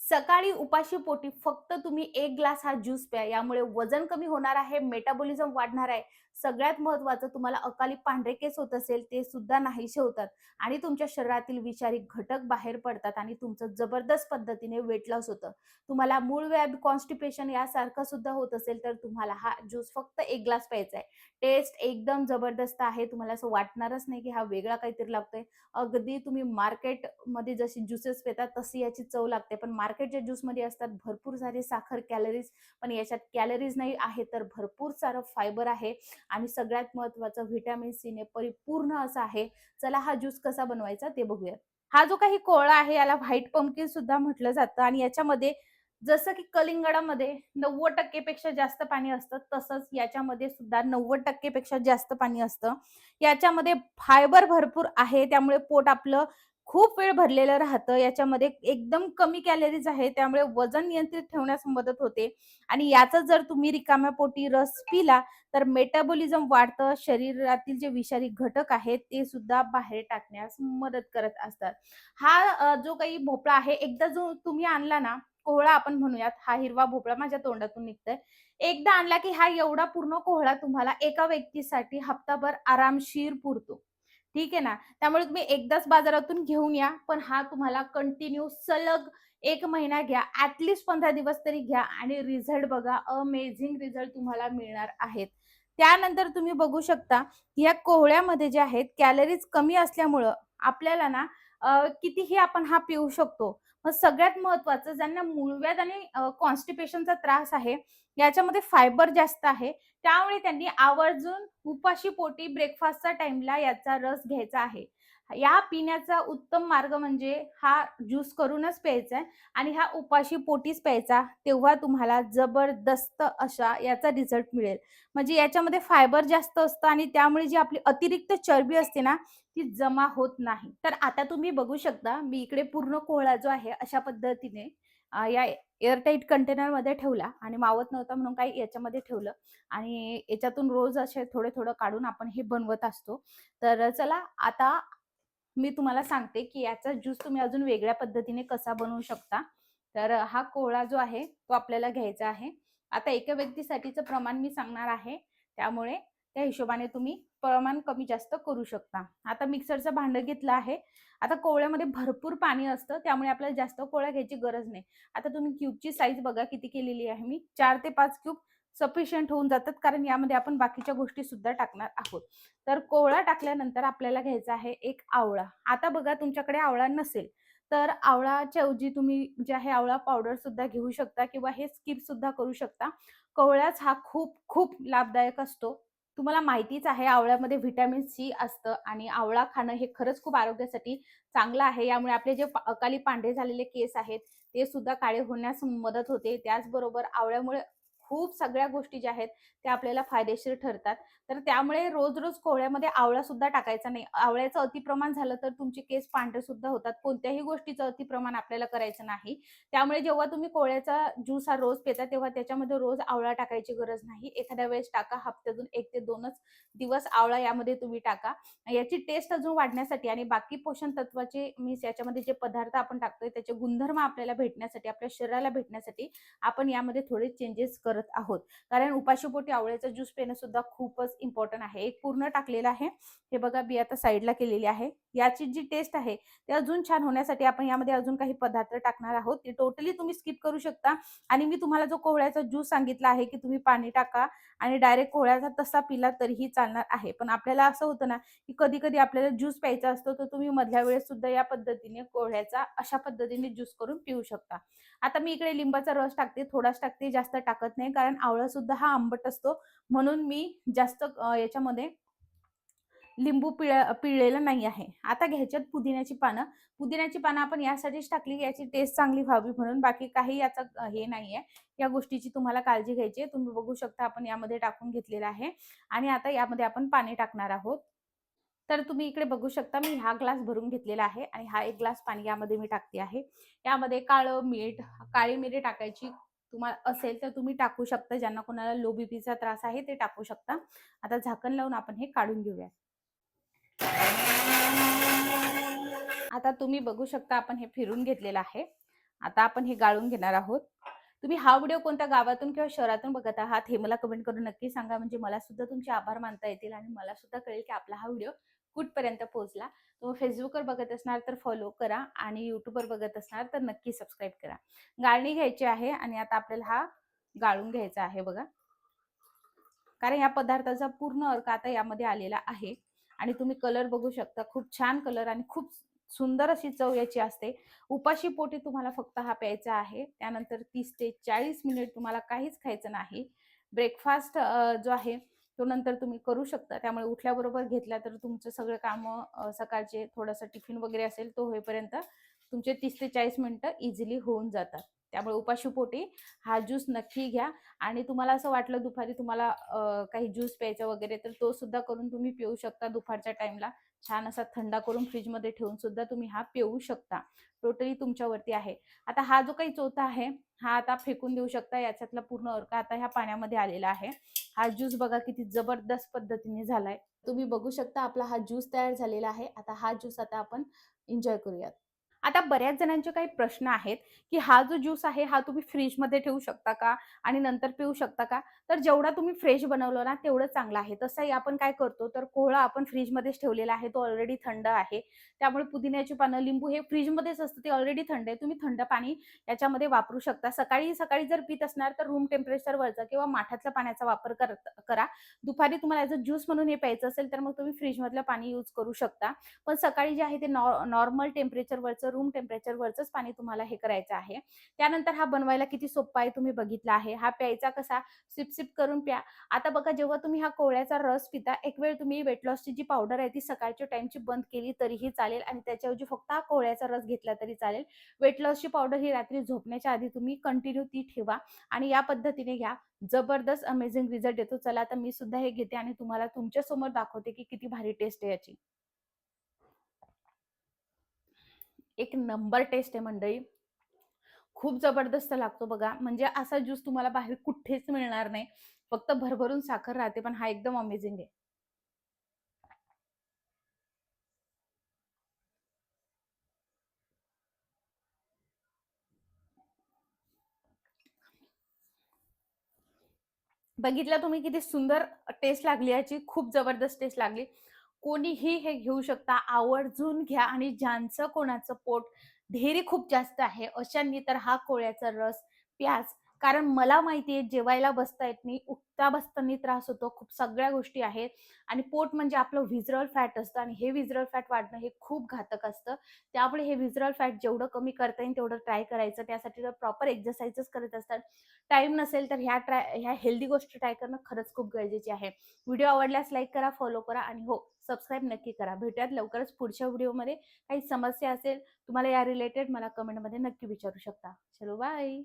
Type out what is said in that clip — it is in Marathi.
सकाळी उपाशी पोटी फक्त तुम्ही 1 ग्लास हा ज्यूस प्या. यामुळे वजन कमी होणार आहे, मेटाबॉलिझम वाढणार आहे. सगळ्यात महत्त्वाचं तुम्हाला अकाली पांढरे केस होत असेल, ते सुद्धा नाहीसे होतात आणि तुमच्या शरीरातील विषारी घटक बाहेर पडतात आणि तुमचं जबरदस्त पद्धतीने वेट लॉस होतं. तुम्हाला मूळव्याध, कॉन्स्टिपेशन यासारखं सुद्धा होत असेल, तर तुम्हाला हा ज्यूस फक्त 1 ग्लास प्यायचा आहे. टेस्ट एकदम जबरदस्त आहे. तुम्हाला असं वाटणारच नाही, की हा वेगळा काहीतरी लागतोय. अगदी तुम्ही मार्केटमध्ये जशी ज्युसेस पितात तशी याची चव लागते. पण मार्केटच्या ज्यूसमध्ये असतात भरपूर सारे साखर, कॅलरीज. पण याच्यात कॅलरीज नाही आहे, तर भरपूर सारं फायबर आहे आणि सगळ्यात महत्त्वाचं व्हिटॅमिन सीने परिपूर्ण असा आहे. चला हा ज्यूस कसा बनवायचा ते बघूया. हा जो काही कोहळा आहे याला व्हाईट पंपकिन सुद्धा म्हटलं जातं आणि याच्यामध्ये जसं की कलिंगडामध्ये 90% पेक्षा जास्त पाणी असतं, तसंच याच्यामध्ये सुद्धा 90% पेक्षा जास्त पाणी असतं. याच्यामध्ये फायबर भरपूर आहे, त्यामुळे पोट आपलं खूप वेळ भरलेलं राहतं. याच्यामध्ये एकदम कमी कॅलरीज आहे, त्यामुळे वजन नियंत्रित ठेवण्यास मदत होते आणि याचा जर तुम्ही रिकाम्या पोटी रस पिला, तर मेटाबॉलिझम वाढतं. शरीरातील जे विषारी घटक आहेत, ते सुद्धा बाहेर टाकण्यास मदत करत असतात. हा जो काही भोपळा आहे, एकदा जो तुम्ही आणला ना, कोहळा आपण म्हणूयात, हा हिरवा भोपळा माझ्या तोंडातून निघतोय. एकदा आणला की हा एवढा पूर्ण कोहळा तुम्हाला एका व्यक्तीसाठी हप्ताभर आरामशीर पुरतो. ठीक आहे ना. त्यामुळे तुम्ही एकदाच बाजारातून घेऊन या, पण हा तुम्हाला कंटिन्यू सलग 1 महिना घ्या. ॲट लीस्ट 15 दिवस तरी घ्या आणि रिझल्ट बघा. अमेझिंग रिझल्ट तुम्हाला मिळणार आहेत. त्यानंतर तुम्ही बघू शकता, या कोहळ्यामध्ये जे आहेत कॅलरीज कमी असल्यामुळं आपल्याला ना कितीही आपण हा पिऊ शकतो. मग सगळ्यात महत्त्वाचं ज्यांना मूळव्याध आणि कॉन्स्टिपेशनचा त्रास आहे, याच्यामध्ये फायबर जास्त आहे. त्यामुळे त्यांनी आवर्जून उपाशी पोटी ब्रेकफास्टच्या टाईमला याचा रस घ्यायचा आहे. या पिण्याचा उत्तम मार्ग म्हणजे हा ज्यूस करूनच प्यायचा आहे आणि हा उपाशी पोटीच प्यायचा. तेव्हा तुम्हाला जबरदस्त अशा याचा रिझल्ट मिळेल. म्हणजे याच्यामध्ये फायबर जास्त असतं आणि त्यामुळे जी आपली अतिरिक्त चरबी असते ना, ती जमा होत नाही. तर आता तुम्ही बघू शकता, मी इकडे पूर्ण कोहळा जो आहे अशा पद्धतीने या एअरटाईट कंटेनरमध्ये ठेवला आणि मावत नव्हता म्हणून काही याच्यामध्ये ठेवलं आणि याच्यातून रोज असे थोडं-थोडं काढून आपण हे बनवत असतो. तर चला आता मी तुम्हाला सांगते, की याचा ज्यूस तुम्ही अजून वेगळ्या पद्धतीने कसा बनवू शकता. तर हा कोहळा जो आहे तो आपल्याला घ्यायचा आहे. आता एका व्यक्तीसाठीचं प्रमाण मी सांगणार आहे. त्यामुळे त्या हिशोबाने तुम्ही प्रमाण कमी जास्त करू शकता. आता मिक्सरचं भांडं घेतलं आहे. आता कोहळ्यामध्ये भरपूर पाणी असतं, त्यामुळे आपल्याला जास्त कोहळा घ्यायची गरज नाही. आता तुम्ही क्यूबची साईज बघा किती केलेली आहे मी. 4 ते 5 क्यूब सफिशियंट होऊन जातात, कारण यामध्ये आपण बाकीच्या गोष्टी सुद्धा टाकणार आहोत. तर कोहळा टाकल्यानंतर आपल्याला घ्यायचा आहे एक आवळा. आता बघा तुमच्याकडे आवळा नसेल, तर आवळाच्या ऐवजी तुम्ही जे आहे आवळा पावडर सुद्धा घेऊ शकता किंवा हे स्किप सुद्धा करू शकता. कोवळाच हा खूप खूप लाभदायक असतो. तुम्हाला माहितीच आहे आवळ्यामध्ये व्हिटॅमिन सी असतं आणि आवळा खाणं हे खरंच खूप आरोग्यासाठी चांगलं आहे. यामुळे आपले जे अकाली पांढरे झालेले केस आहेत, ते सुद्धा काळे होण्यास मदत होते. त्याचबरोबर आवळ्यामुळे खूप सगळ्या गोष्टी ज्या आहेत, त्या आपल्याला फायदेशीर ठरतात. तर त्यामुळे रोज-रोज कोहळ्यामध्ये आवळा सुद्धा टाकायचा नाही. आवळ्याचं अतिप्रमाण झालं तर तुमचे केस पांढरे सुद्धा होतात. कोणत्याही गोष्टीचं अतिप्रमाण आपल्याला करायचं नाही. त्यामुळे जेव्हा तुम्ही कोहळ्याचा ज्यूस हा रोज पिता, तेव्हा त्याच्यामध्ये रोज आवळा टाकायची गरज नाही. एखाद्या वेळेस टाका. हप्त्यातून 1 ते 2च दिवस आवळा यामध्ये तुम्ही टाका. याची टेस्ट अजून वाढण्यासाठी आणि बाकी पोषण तत्वाचे मीन्स याच्यामध्ये जे पदार्थ आपण टाकतोय, त्याचे गुणधर्म आपल्याला भेटण्यासाठी, आपल्या शरीराला भेटण्यासाठी आपण यामध्ये थोडे चेंजेस करत आहोत. कारण उपाशीपोटी आवळ्याचा ज्यूस पिणं सुद्धा खूपच इम्पॉर्टंट आहे. एक पूर्ण टाकलेला आहे. हे बघा मी आता साइडला केलेली आहे. याची जी टेस्ट आहे, ते अजून छान होण्यासाठी आपण यामध्ये अजून काही पदार्थ टाकणार आहोत. ते टोटली तुम्ही स्किप करू शकता आणि मी तुम्हाला जो कोहळ्याचा ज्यूस सांगितला आहे, की तुम्ही पाणी टाका आणि डायरेक्ट कोहळ्याचा तसा पिला तरीही चालणार आहे. पण आपल्याला असं होतं ना, की कधी-कधी आपल्याला ज्यूस प्यायचा असतो, तर तुम्ही मधल्या वेळेस सुद्धा या पद्धतीने कोहळ्याचा अशा पद्धतीने ज्यूस करून पिऊ शकता. आता मी इकडे लिंबाचा रस टाकते, थोडाच टाकते, जास्त टाकत नाही. कारण आवळा सुद्धा हा आंबट असतो. म्हणून मी जास्त याच्यामध्ये लिंबू पिळलेलं नाही आहे. आता घ्यायच्यात पुदिन्याची पानं. पुदिन्याची पानं आपण यासाठीच टाकली, की याची टेस्ट चांगली व्हावी म्हणून. बाकी काही याचा हे नाहीये. या गोष्टीची तुम्हाला काळजी घ्यायची आहे. तुम्ही बघू शकता आपण यामध्ये टाकून घेतलेलं आहे आणि आता यामध्ये आपण पाणी टाकणार आहोत. तर तुम्ही इकडे बघू शकता मी हा ग्लास भरून घेतलेला आहे आणि हा 1 ग्लास पाणी यामध्ये मी टाकते आहे. यामध्ये काळं मीठ, काळी मिरी टाकायची तुम्हाला असेल तर तुम्ही टाकू शकता. ज्यांना कोणाला लो बीपीचा त्रास आहे ते टाकू शकता. आता झाकण लावून आपण हे काढून घेऊया. आता तुम्ही बघू शकता आपण हे फिरून घेतलेलं आहे आता आपण हे गाळून घेणार आहोत. तुम्ही हा व्हिडिओ कोणत्या गावातून किंवा शहरातून बघत आहात हे मला कमेंट करून नक्की सांगा. म्हणजे मला सुद्धा तुमचे आभार मानता येतील आणि मला सुद्धा कळेल की आपला हा व्हिडिओ कुठपर्यंत पोहोचला. तुम्ही Facebookवर बघत असणार तर फॉलो करा आणि YouTubeवर बघत असणार तर नक्की सबस्क्राईब करा. गाळणी घ्यायची आहे आणि आता आपल्याला हा गाळून घ्यायचा आहे बघा. कारण या पदार्थाचा पूर्ण अर्क आता यामध्ये आलेला आहे आणि तुम्ही कलर बघू शकता. खूप छान कलर आणि खूप सुंदर अशी चव याची असते. उपाशी पोटी तुम्हाला फक्त हा प्यायचा आहे. त्यानंतर 30 ते 40 मिनिट तुम्हाला काहीच खायचं नाही. ब्रेकफास्ट जो आहे तो नंतर तुम्ही करू शकता. त्यामुळे उठल्याबरोबर घेतला तर तुमचं सगळं कामं सकाळचे थोडासा टिफिन वगैरे असेल तो होईपर्यंत तुमचे 30 ते 40 मिनिटं इझिली होऊन जातात. त्यामुळे उपाशी पोटी हा ज्यूस नक्की घ्या आणि तुम्हाला असं वाटलं दुपारी तुम्हाला काही ज्यूस प्यायचा वगैरे तर तो सुद्धा करून तुम्ही पिऊ शकता दुपारच्या टाईमला. छान असा थंडा करून फ्रिजमध्ये ठेवून सुद्धा तुम्ही हा पिऊ शकता. टोटली तुमच्यावरती आहे. आता हा जो काही चोथा आहे, हा आता फेकून देऊ शकता. याच्यातला पूर्ण अर्क आता ह्या पाण्यामध्ये आलेला आहे. हा ज्यूस बघा किती जबरदस्त पद्धतीने झालाय. तुम्ही बघू शकता आपला हा ज्यूस तयार झालेला आहे. आता हा ज्यूस आता आपण एन्जॉय करूयात. आता बऱ्याच जणांचे काही प्रश्न आहेत, की हा जो ज्यूस आहे हा तुम्ही फ्रिजमध्ये ठेवू शकता का? आणि नंतर पिऊ शकता का? तर जेवढा तुम्ही फ्रेश बनवलं ना तेवढं चांगलं आहे. तसंही आपण काय करतो तर कोहळा आपण फ्रिजमध्येच ठेवलेला आहे. तो ऑलरेडी थंड आहे. त्यामुळे पुदिन्याची पानं, लिंबू हे फ्रिजमध्येच असतं. ते ऑलरेडी थंड आहे. तुम्ही थंड पाणी याच्यामध्ये वापरू शकता. सकाळी जर पित असणार तर रूम टेम्परेचरवरचा किंवा माठातल्या पाण्याचा वापर करा. दुपारी तुम्हाला ॲज अ ज्यूस म्हणून हे प्यायचं असेल तर मग तुम्ही फ्रिजमधलं पाणी यूज करू शकता. पण सकाळी जे आहे ते नॉर्मल टेम्परेचरवरचं, रूम टेम्परेचरवरचंच पाणी तुम्हाला हे करायचं आहे. त्यानंतर हा बनवायला किती सोप्पा आहे तुम्ही बघितला आहे. हा प्यायचा कसा सिप-सिप करून प्या. आता बघा जेव्हा तुम्ही हा कोवळ्याचा रस पिता, एक वेळ तुम्ही वेट लॉसची जी पावडर आहे ती सकाळच्या टाईमची बंद केली तरीही चालेल आणि त्याच्याऐवजी फक्त हा कोवळ्याचा रस घेतला तरी चालेल. वेट लॉसची पावडर ही रात्री झोपण्याच्या आधी तुम्ही कंटिन्यू ती ठेवा आणि या पद्धतीने घ्या. जबरदस्त अमेझिंग रिझल्ट येतो. चला आता मी सुद्धा हे घेते आणि तुम्हाला तुमच्यासमोर दाखवते की किती भारी टेस्ट आहे याची. एक नंबर टेस्ट आहे मंडळी. खूप जबरदस्त लागतो बघा. म्हणजे असा ज्यूस तुम्हाला बाहेर कुठेच मिळणार नाही. फक्त भरभरून साखर राहते, पण हा एकदम अमेझिंग आहे. बघितलं तुम्ही किती सुंदर टेस्ट लागली याची. खूप जबरदस्त टेस्ट लागली. कोणीही हे घेऊ शकता. आवर्जून घ्या आणि ज्यांचं कोणाचं पोट ढेरी खूप जास्त आहे, अशांनी तर हा कोळ्याचा रस प्याच. कारण मला माहिती आहे जेवायला बसता येत नाही, उठता बसताना त्रास होतो. खूप सगळ्या गोष्टी आहेत आणि पोट म्हणजे आपलं व्हिज्युअल फॅट असतं आणि हे व्हिज्युअल फॅट वाढणं हे खूप घातक असतं. त्यामुळे हे व्हिज्युअल फॅट जेवढं कमी करता येईल तेवढं ट्राय करायचं. त्यासाठी जर प्रॉपर एक्सरसाइजच करत असतात, टाईम नसेल तर ह्या हेल्दी गोष्टी ट्राय करणं खरंच खूप गरजेचे आहे. व्हिडिओ आवडल्यास लाईक करा, फॉलो करा आणि हो, सबस्क्राईब नक्की करा. भेटूयात लवकरच पुढच्या व्हिडिओमध्ये. काही समस्या असेल तुम्हाला या रिलेटेड मला कमेंटमध्ये नक्की विचारू शकता. चलो बाय.